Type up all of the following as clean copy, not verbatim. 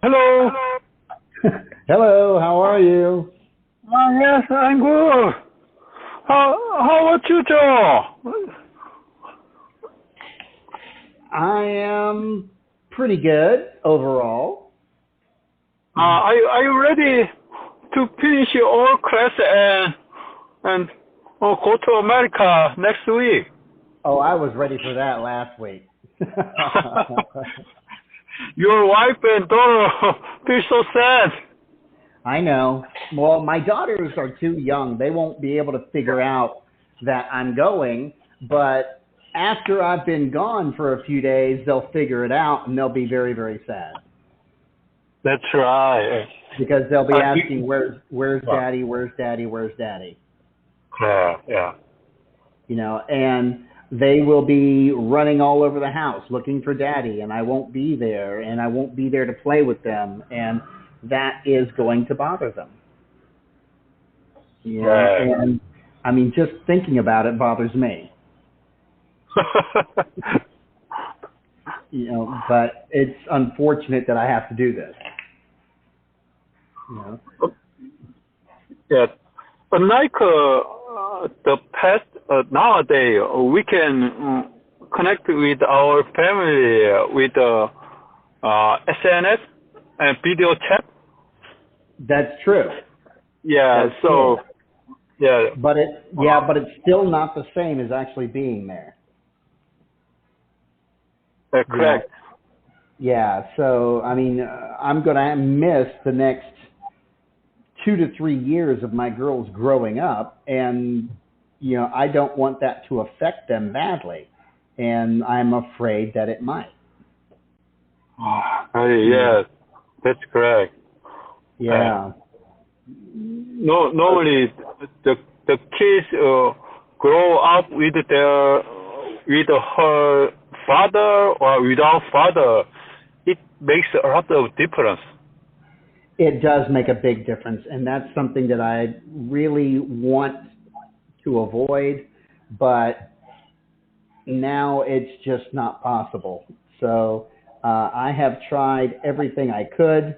Hello. Hello, how are you? Yes, I'm good. How about you, Joe? I am pretty good overall. Are you ready to finish your all class and go to America next week? Oh, I was ready for that last week. Your wife and daughter feel so sad. I know. Well, my daughters are too young. They won't be able to figure out that I'm going, but after I've been gone for a few days, they'll figure it out and they'll be very, very sad That's right. because they'll be Uh, asking, where's daddy, where's daddy, where's daddy? yeah. And they will be running all over the house looking for daddy, and I won't be there, and I won't be there to play with them, and that is going to bother them. Right. And I mean, just thinking about it bothers me. But it's unfortunate that I have to do this. You know. Yeah. Unlike the past, nowadays we can connect with our family with SNS and video chat. That's true. Yeah. That's So true. yeah. But but it's still not the same as actually being there. Correct. Yeah, so I mean, I'm going to miss the next 2 to 3 years of my girls growing up, and I don't want that to affect them badly, and I'm afraid that it might. Yeah, that's correct. Yeah. No, normally the kids grow up with her father or without father. It makes a lot of difference. It does make a big difference, and that's something that I really want to avoid, but now it's just not possible. So I have tried everything I could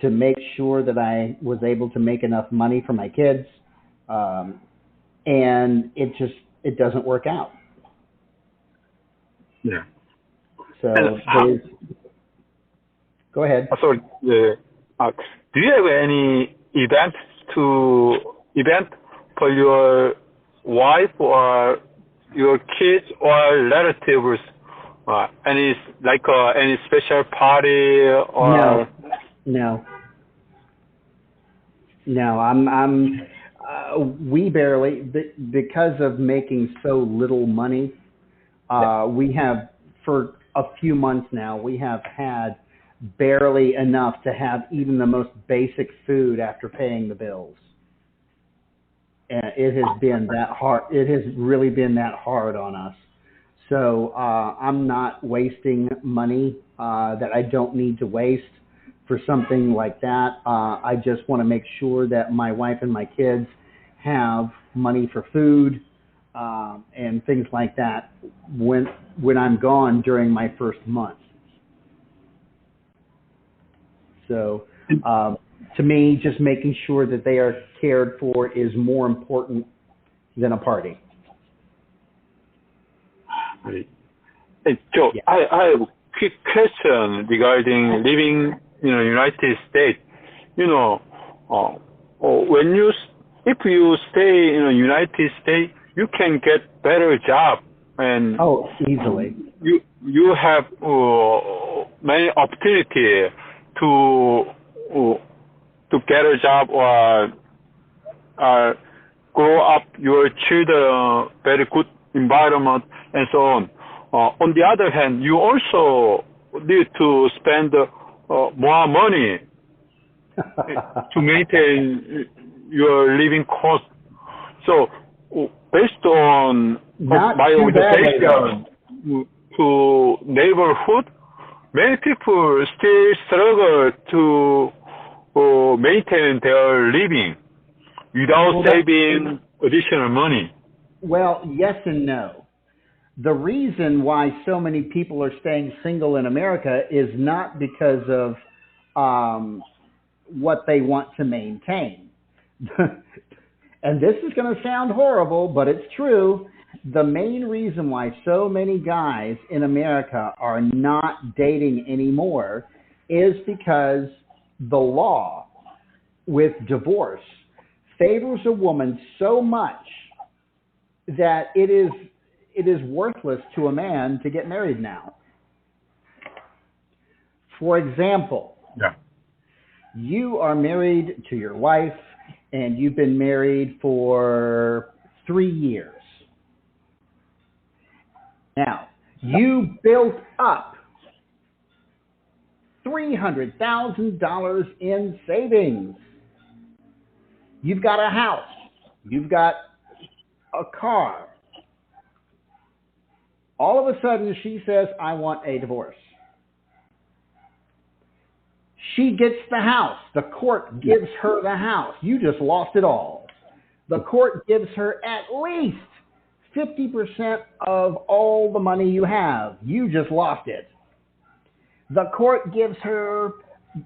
to make sure that I was able to make enough money for my kids, and it doesn't work out. Yeah. So And go ahead. sorry. Do you have any event for your wife or your kids or relatives? Any special party or? No, no. We barely because of making so little money. We have for a few months now. We have had barely enough to have even the most basic food after paying the bills. And it has been that hard. It has really been that hard on us. So I'm not wasting money that I don't need to waste for something like that. I just want to make sure that my wife and my kids have money for food and things like that when I'm gone during my first month. So to me, just making sure that they are cared for is more important than a party. Hey, Joe, Yeah. I have a quick question regarding living in the United States. When if you stay in the United States, you can get better job and Oh, easily. you have many opportunity to uh, to get a job or grow up your children very good environment and so on. On the other hand, you also need to spend more money to maintain your living cost. So, based on Not my too badly, though. observation to neighborhood, many people still struggle to maintain their living without Well, saving additional money. yes and no. The reason why so many people are staying single in America is not because of what they want to maintain. And this is going to sound horrible, but it's true. The main reason why so many guys in America are not dating anymore is because the law with divorce favors a woman so much that it is worthless to a man to get married now. For example, Yeah. you are married to your wife and you've been married for 3 years. Now, you built up $300,000 in savings. You've got a house. You've got a car. All of a sudden, she says, I want a divorce. She gets the house. The court gives her the house. You just lost it all. The court gives her at least 50% of all the money you have. You just lost it. The court gives her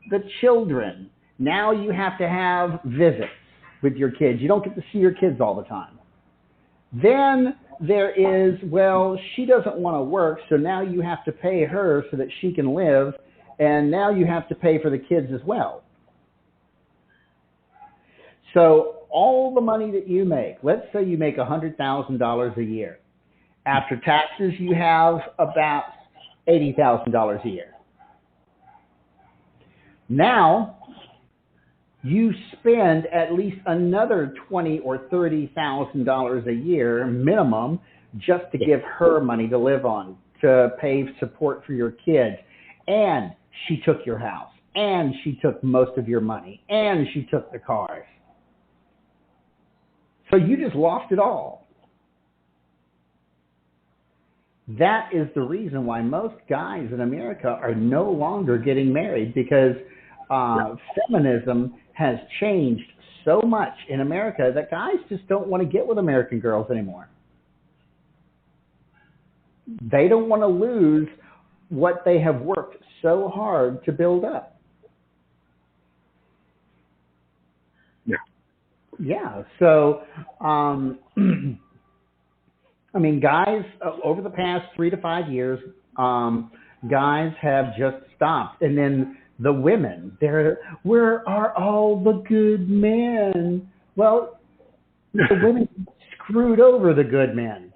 the children. Now you have to have visits with your kids. You don't get to see your kids all the time. Then there is, well, she doesn't want to work, so now you have to pay her so that she can live, and now you have to pay for the kids as well. So all the money that you make, let's say you make $100,000 a year. After taxes, you have about $80,000 a year. Now, you spend at least another $20,000 or $30,000 a year minimum just to give her money to live on, to pay support for your kids. And she took your house, and she took most of your money, and she took the cars. So you just lost it all. That is the reason why most guys in America are no longer getting married, because feminism has changed so much in America that guys just don't want to get with American girls anymore. They don't want to lose what they have worked so hard to build up. Yeah. So, I mean, guys, over the past 3 to 5 years, guys have just stopped. And then the women, where are all the good men? Well, the women screwed over the good men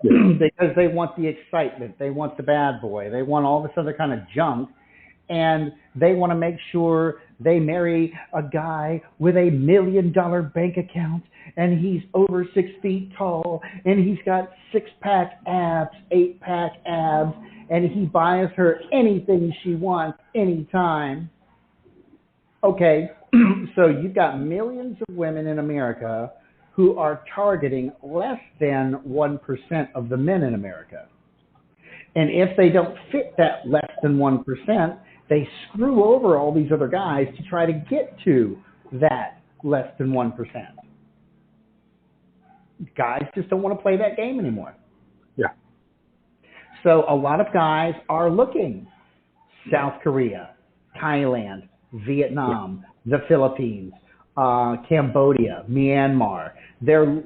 because they want the excitement. They want the bad boy. They want all this other kind of junk. And they want to make sure they marry a guy with $1 million bank account, and he's over 6 feet tall, and he's got 6-pack abs, 8-pack abs, and he buys her anything she wants anytime. Okay, so you've got millions of women in America who are targeting less than 1% of the men in America. And if they don't fit that less than 1%, they screw over all these other guys to try to get to that less than 1%. Guys just don't want to play that game anymore. Yeah. So a lot of guys are looking. South Korea, Thailand, Vietnam, the Philippines, Cambodia, Myanmar. They're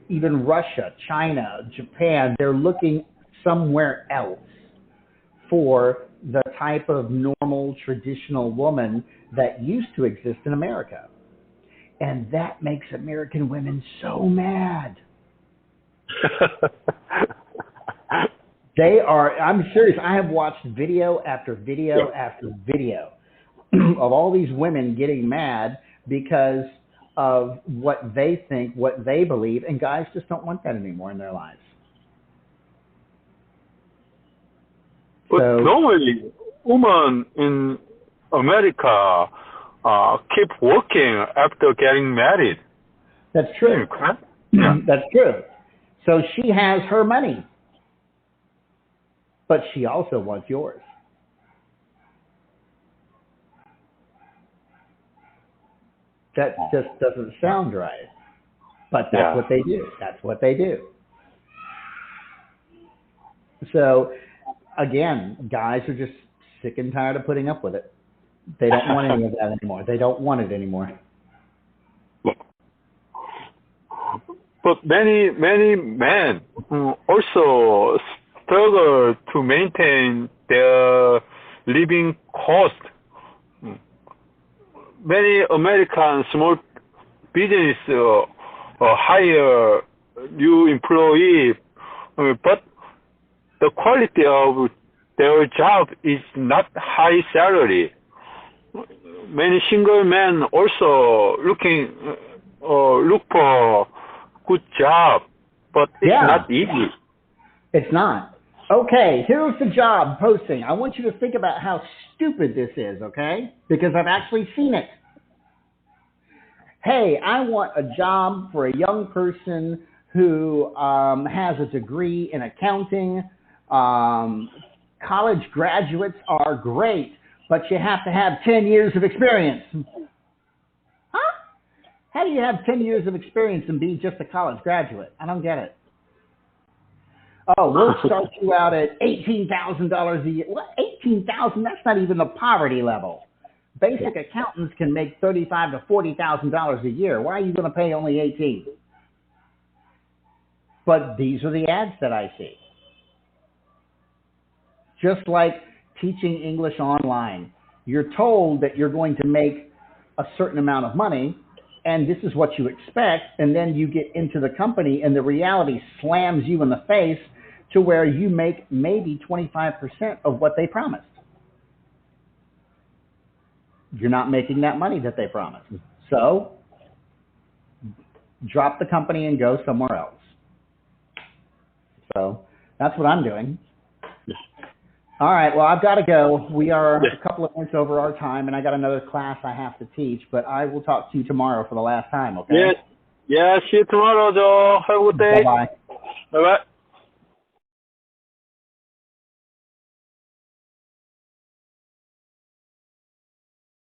even Russia, China, Japan. They're looking somewhere else for the type of normal, traditional woman that used to exist in America. And that makes American women so mad. They are, I'm serious, I have watched video after video after video of all these women getting mad because of what they think, what they believe, and guys just don't want that anymore in their lives. But normally, women in America keep working after getting married. That's true. Correct? Yeah. That's true. So she has her money, but she also wants yours. That just doesn't sound right, but that's what they do. That's what they do. So, again, guys are just sick and tired of putting up with it. They don't want any of that anymore. They don't want it anymore. But many men also struggle to maintain their living cost. Many American small business hire new employee, but the quality of their job is not high salary. Many single men also look for good job, but it's not easy. It's not. Okay, here's the job posting. I want you to think about how stupid this is, okay? Because I've actually seen it. Hey, I want a job for a young person who has a degree in accounting. College graduates are great, but you have to have 10 years of experience. Huh? How do you have 10 years of experience and be just a college graduate? I don't get it. Oh, we'll start you out at $18,000 a year. What? $18,000? That's not even the poverty level. Basic accountants can make $35,000 to $40,000 a year. Why are you going to pay only $18,000? But these are the ads that I see. Just like teaching English online, you're told that you're going to make a certain amount of money, and this is what you expect, and then you get into the company, and the reality slams you in the face to where you make maybe 25% of what they promised. You're not making that money that they promised. So, drop the company and go somewhere else. So, that's what I'm doing. All right, well, I've got to go. We are a couple of minutes over our time, and I got another class I have to teach, but I will talk to you tomorrow for the last time, okay? Yes. Yeah, see you tomorrow, Joe. Have a good day. Bye-bye. Bye-bye.